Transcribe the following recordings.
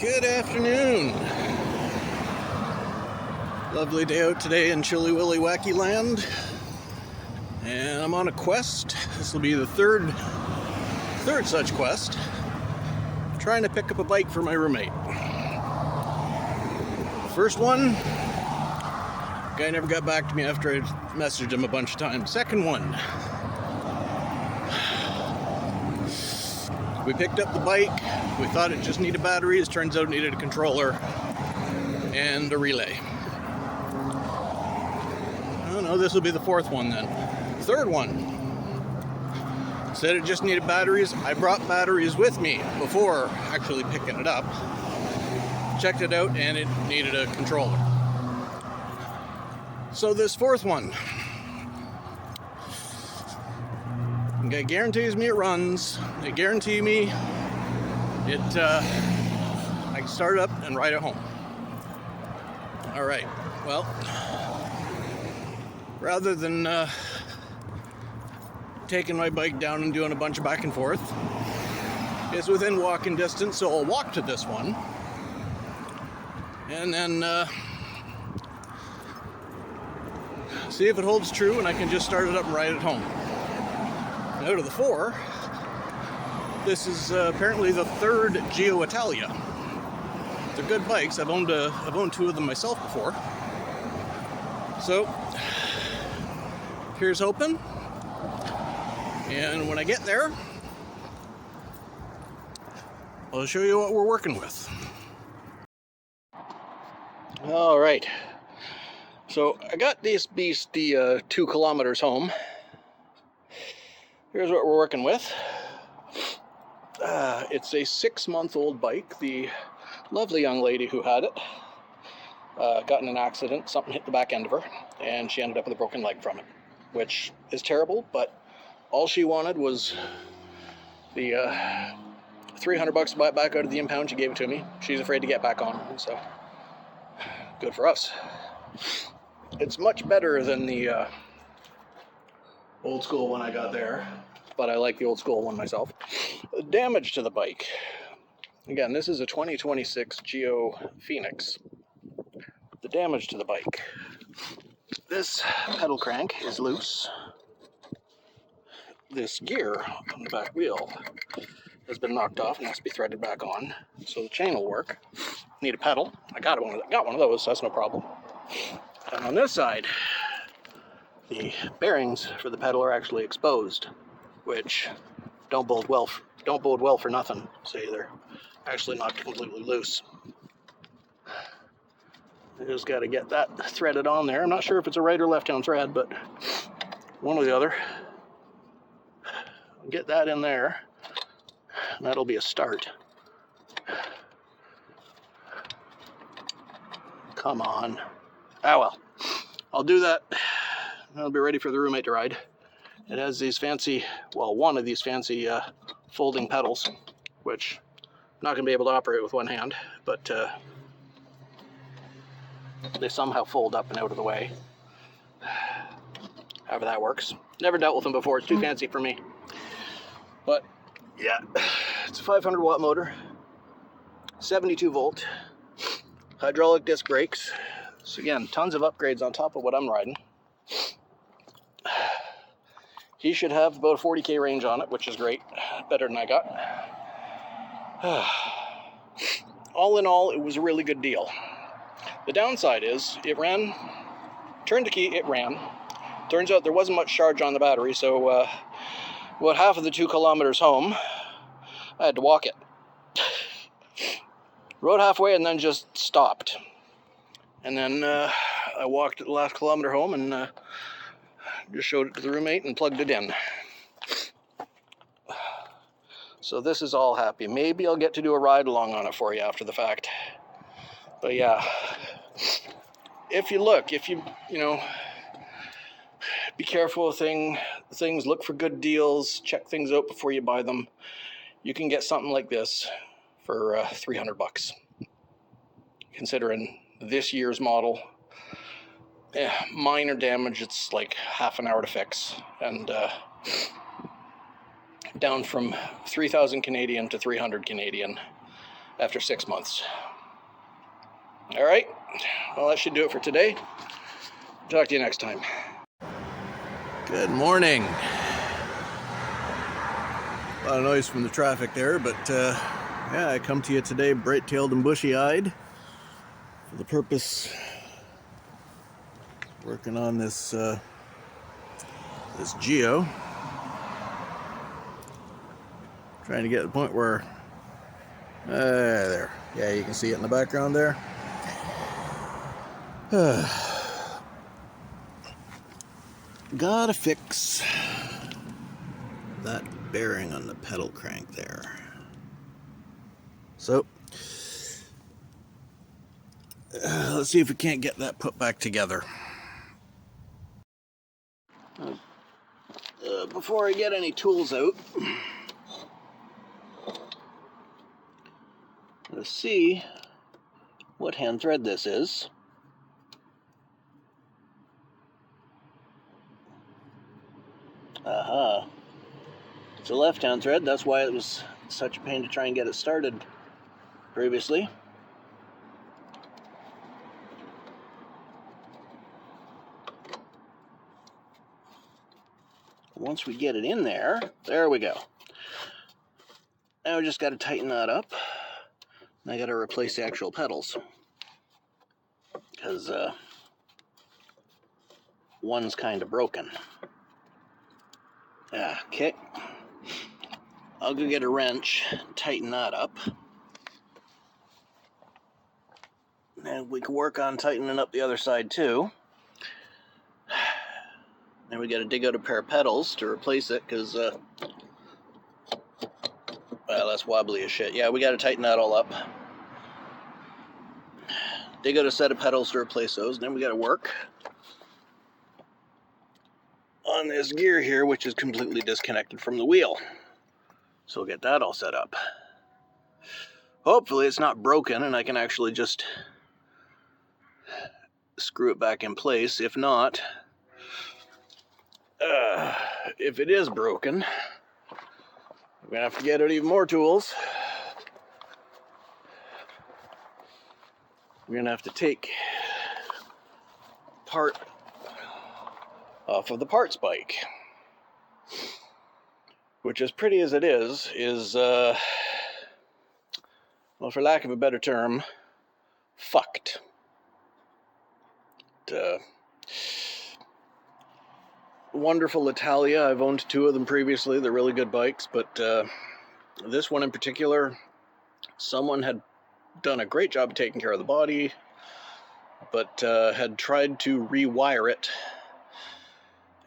Good afternoon. Lovely day out today in Chilly Willy Wacky Land. And I'm on a quest. This will be the third such quest. I'm trying to pick up a bike for my roommate. First one, guy never got back to me after I messaged him a bunch of times. Second one, we picked up the bike. We thought it just needed batteries. Turns out it needed a controller and a relay. Oh no, this will be the fourth one then. Third one, said it just needed batteries. I brought batteries with me before actually picking it up. Checked it out and it needed a controller. So this fourth one, it guarantees me it runs. They guarantee me it I can start it up and ride it home. All right, well, rather than taking my bike down and doing a bunch of back and forth, it's within walking distance, so I'll walk to this one and then see if it holds true and I can just start it up and ride it home. Out of the four, this is apparently the third Gio Italia. They're good bikes. I've owned two of them myself before. So here's hoping. And when I get there, I'll show you what we're working with. All right. So I got this beast 2 kilometers home. Here's what we're working with. It's a 6-month-old bike. The lovely young lady who had it got in an accident. Something hit the back end of her, and she ended up with a broken leg from it, which is terrible, but all she wanted was the $300 to buy it back out of the impound. She gave it to me. She's afraid to get back on, so good for us. It's much better than the old school one I got there, but I like the old school one myself. The damage to the bike. Again, this is a 2026 Gio Phoenix. The damage to the bike. This pedal crank is loose. This gear on the back wheel has been knocked off and has to be threaded back on, so the chain will work. Need a pedal. I got one of those, so that's no problem. And on this side, the bearings for the pedal are actually exposed, which don't bode well for nothing. Say they're actually not completely loose. I just got to get that threaded on there. I'm not sure if it's a right or left-hand thread, but one or the other. I'll get that in there, and that'll be a start. Come on. Ah, well. I'll do that. I'll be ready for the roommate to ride. It has these fancy, well, one of these fancy folding pedals, which I'm not going to be able to operate with one hand, but they somehow fold up and out of the way. However that works. Never dealt with them before. It's too fancy for me. But, yeah, it's a 500 watt motor, 72 volt, hydraulic disc brakes. So again, tons of upgrades on top of what I'm riding. He should have about a 40k range on it, which is great. Better than I got. All in all, it was a really good deal. The downside is, it ran, turned the key, it ran. Turns out there wasn't much charge on the battery, so about half of the 2 kilometers home, I had to walk it. Rode halfway and then just stopped. And then I walked the last kilometer home and just showed it to the roommate and plugged it in. So this is all happy. Maybe I'll get to do a ride along on it for you after the fact. But yeah, if you be careful with things, look for good deals, check things out before you buy them. You can get something like this for $300. Considering this year's model, minor damage, it's like half an hour to fix, and down from 3,000 Canadian to 300 Canadian. after 6 months. All right, well, that should do it for today. Talk to you next time. Good morning. A lot of noise from the traffic there, but yeah, I come to you today bright-tailed and bushy-eyed for the purpose working on this this Gio. Trying to get to the point where there. Yeah, you can see it in the background there. Gotta fix that bearing on the pedal crank there. So let's see if we can't get that put back together. Before I get any tools out, let's see what hand thread this is. Aha. It's a left hand thread, that's why it was such a pain to try and get it started previously. Once we get it in there, there we go. Now we just got to tighten that up. I got to replace the actual pedals because one's kind of broken. Okay, I'll go get a wrench, tighten that up, and we can work on tightening up the other side too. Then we got to dig out a pair of pedals to replace it because well, that's wobbly as shit. Yeah, we got to tighten that all up. Dig out a set of pedals to replace those, and then we got to work on this gear here, which is completely disconnected from the wheel. So we'll get that all set up. Hopefully it's not broken and I can actually just screw it back in place. If not, if it is broken, we're gonna have to get out even more tools. We're gonna have to take part off of the parts bike, which, as pretty as it is well, for lack of a better term, fucked. Wonderful Italia. I've owned 2 of them previously. They're really good bikes, but this one in particular, someone had done a great job of taking care of the body, but had tried to rewire it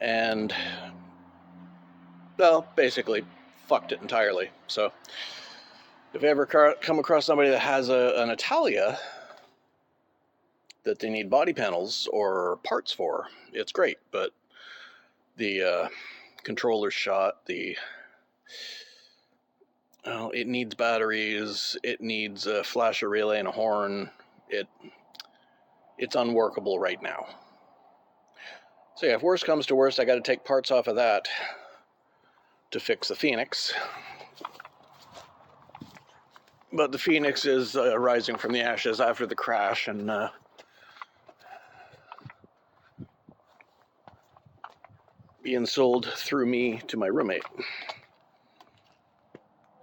and, well, basically fucked it entirely. So if you ever come across somebody that has an Italia that they need body panels or parts for, it's great, but the controller's shot, it needs batteries, it needs a flasher relay and a horn. It's unworkable right now. So yeah, if worst comes to worst, I got to take parts off of that to fix the Phoenix. But the Phoenix is rising from the ashes after the crash and being sold through me to my roommate.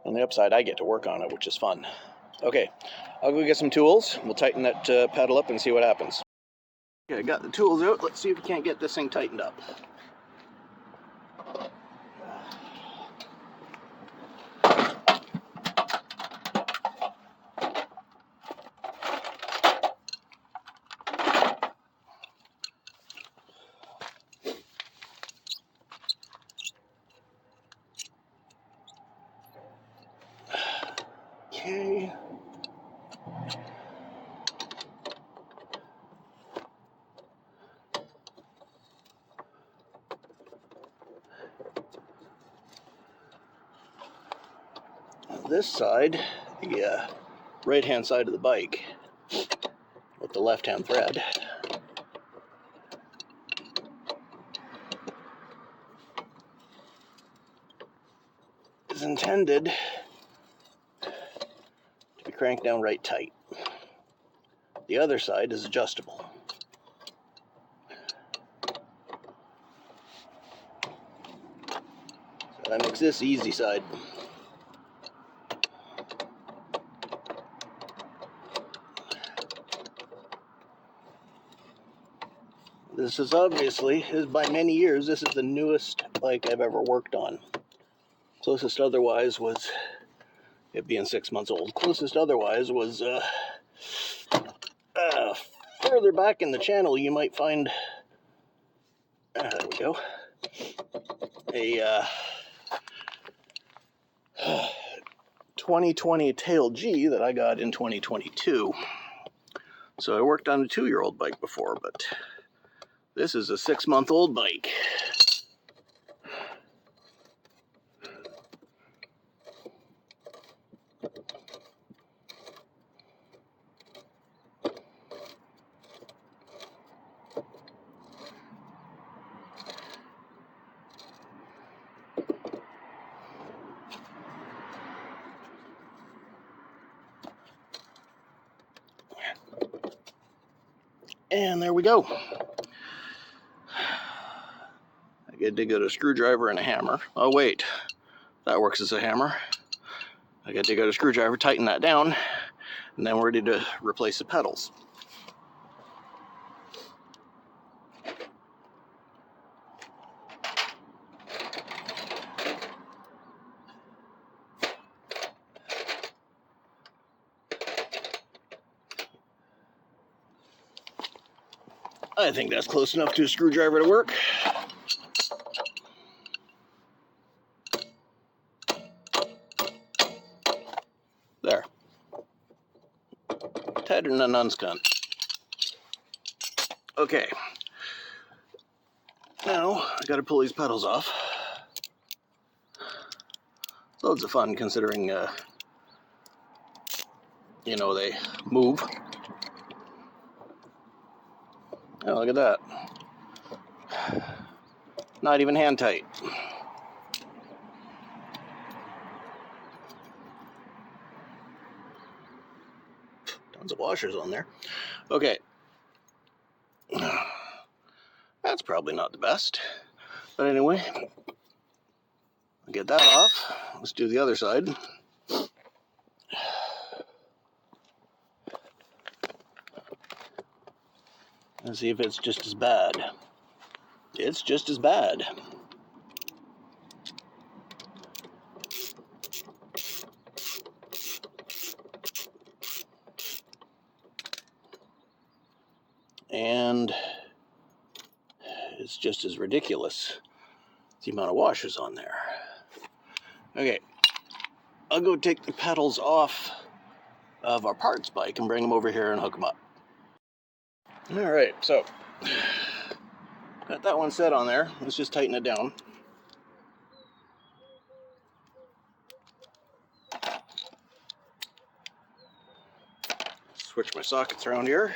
On the upside, I get to work on it, which is fun. Okay, I'll go get some tools. We'll tighten that pedal up and see what happens. Okay, I got the tools out. Let's see if we can't get this thing tightened up. Okay. This side, the right-hand side of the bike, with the left-hand thread, is intended to be cranked down right tight. The other side is adjustable. So that makes this easy side. This is obviously, by many years, this is the newest bike I've ever worked on. Closest otherwise was, it being 6 months old, closest otherwise was further back in the channel. You might find, there we go, a 2020 Tail G that I got in 2022. So I worked on a 2-year-old bike before, but this is a 6-month-old bike. And there we go. I get to get a screwdriver and a hammer. Oh wait, that works as a hammer. I get to get a screwdriver, tighten that down, and then we're ready to replace the pedals. I think that's close enough to a screwdriver to work. There. Tighter than a nun's cunt. Okay. Now, I gotta pull these pedals off. Loads of fun considering, you know, they move. Oh, look at that. Not even hand tight. Tons of washers on there. Okay. That's probably not the best. But anyway, I'll get that off. Let's do the other side. And see if it's just as bad. It's just as bad. And it's just as ridiculous, the amount of washers on there. Okay, I'll go take the pedals off of our parts bike and bring them over here and hook them up. Alright, so got that one set on there. Let's just tighten it down. Switch my sockets around here.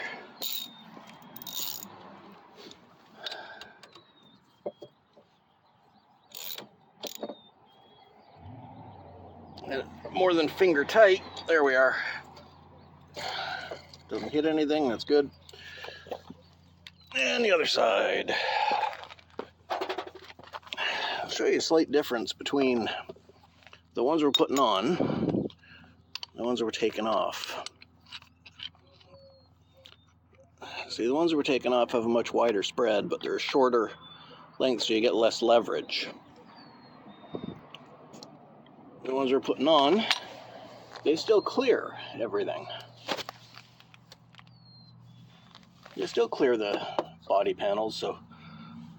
And more than finger tight. There we are. Doesn't hit anything, that's good. And the other side. I'll show you a slight difference between the ones we're putting on and the ones that we're taking off. See, the ones that we're taking off have a much wider spread, but they're a shorter length, so you get less leverage. The ones we're putting on, they still clear everything. They still clear the body panels, so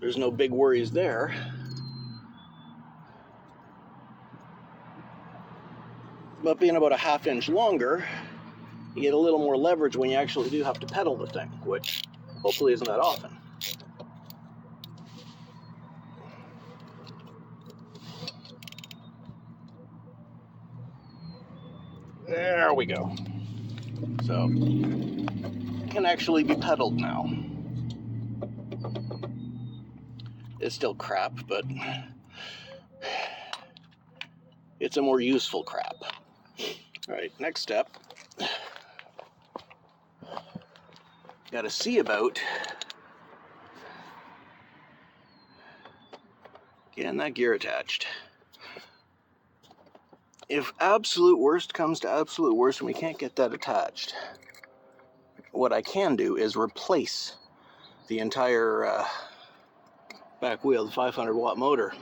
there's no big worries there. But being about a ½ inch longer, you get a little more leverage when you actually do have to pedal the thing, which hopefully isn't that often. There we go. So, it can actually be pedaled now. It's still crap, but it's a more useful crap. Alright, next step. got to see about getting that gear attached. If absolute worst comes to absolute worst and we can't get that attached, what I can do is replace the entire back wheel, the 500 watt motor,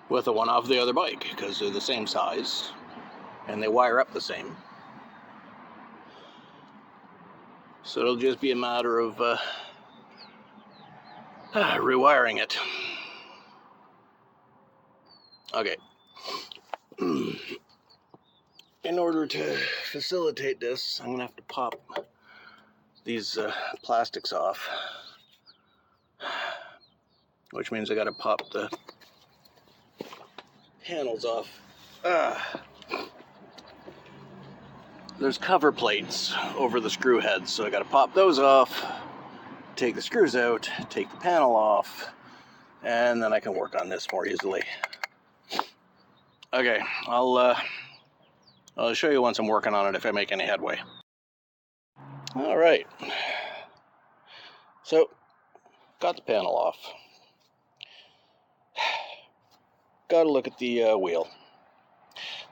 with the one off the other bike, because they're the same size and they wire up the same. So it'll just be a matter of rewiring it. Okay. In order to facilitate this, I'm going to have to pop these plastics off, which means I got to pop the panels off. There's cover plates over the screw heads, so I got to pop those off, take the screws out, take the panel off, and then I can work on this more easily. Okay, I'll show you once I'm working on it if I make any headway. All right, so got the panel off. Got to look at the wheel.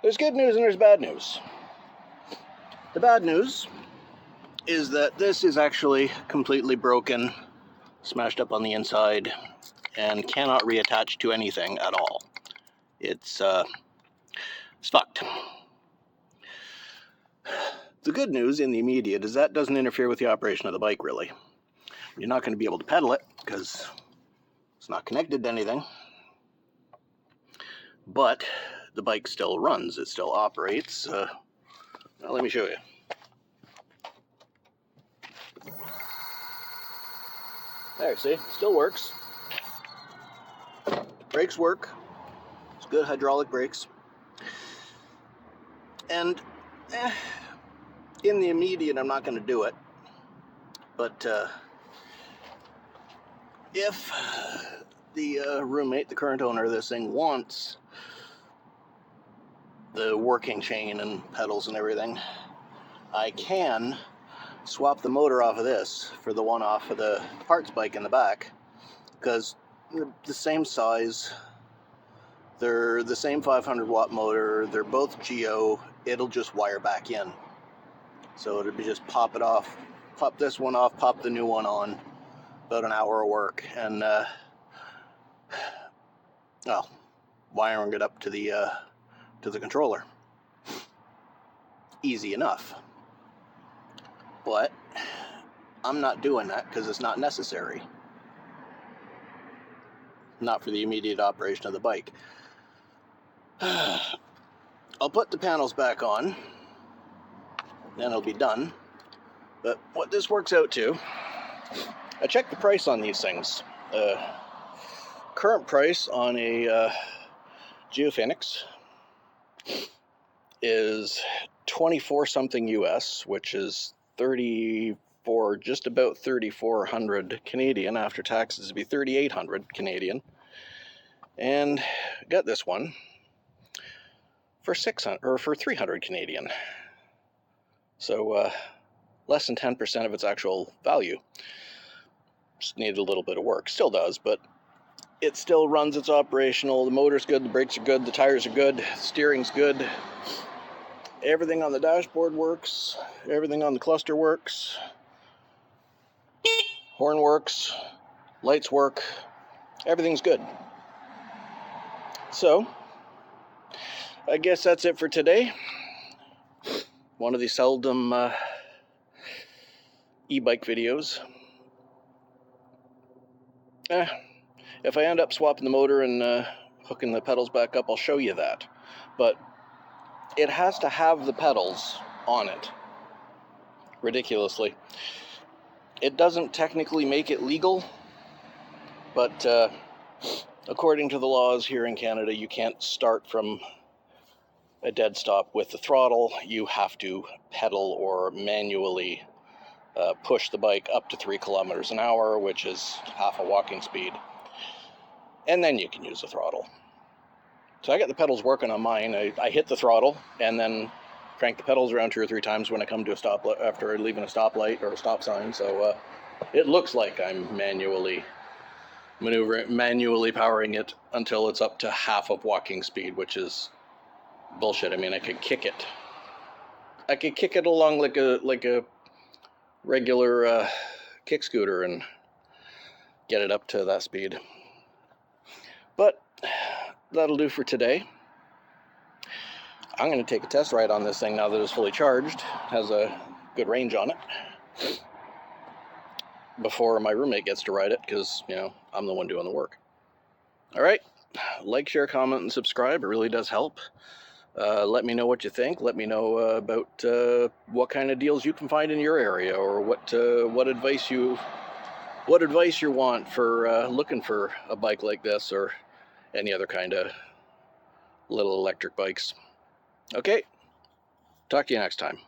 There's good news and there's bad news. The bad news is that this is actually completely broken, smashed up on the inside, and cannot reattach to anything at all. It's fucked. The good news in the immediate is that doesn't interfere with the operation of the bike, really. You're not going to be able to pedal it because it's not connected to anything. But the bike still runs, it still operates. Well, let me show you. There, see, still works. Brakes work. It's good hydraulic brakes. And in the immediate, I'm not going to do it. But if the roommate, the current owner of this thing, wants the working chain and pedals and everything, I can swap the motor off of this for the one off of the parts bike in the back, because they're the same size, they're the same 500 watt motor, they're both Gio, it'll just wire back in. So it'll be just pop it off, pop this one off, pop the new one on, about an hour of work, and well, wiring it up to the controller. Easy enough. But I'm not doing that because it's not necessary. Not for the immediate operation of the bike. I'll put the panels back on, then it'll be done. But what this works out to, I checked the price on these things. Current price on a Gio Phoenix is 24 something US, which is 34, just about 3,400 Canadian. After taxes, it'd be 3,800 Canadian. And got this one for 600 or for 300 Canadian. So less than 10% of its actual value. Just needed a little bit of work. Still does, but it still runs, it's operational. The motor's good, the brakes are good, the tires are good, the steering's good. Everything on the dashboard works, everything on the cluster works, horn works, lights work, everything's good. So, I guess that's it for today. One of the seldom e-bike videos. If I end up swapping the motor and hooking the pedals back up, I'll show you that. But it has to have the pedals on it. Ridiculously. It doesn't technically make it legal, but according to the laws here in Canada, you can't start from a dead stop with the throttle. You have to pedal or manually push the bike up to 3 kilometers an hour, which is half a walking speed. And then you can use the throttle. So I got the pedals working on mine. I hit the throttle, and then crank the pedals around 2 or 3 times when I come to a stop after leaving a stoplight or a stop sign. So it looks like I'm manually powering it until it's up to half of walking speed, which is bullshit. I mean, I could kick it. I could kick it along like a regular kick scooter and get it up to that speed. But that'll do for today. I'm going to take a test ride on this thing now that it's fully charged. It has a good range on it. Before my roommate gets to ride it, because, you know, I'm the one doing the work. All right. Like, share, comment, and subscribe. It really does help. Let me know what you think. Let me know about what kind of deals you can find in your area, or what advice you want for looking for a bike like this or any other kind of little electric bikes. Okay, talk to you next time.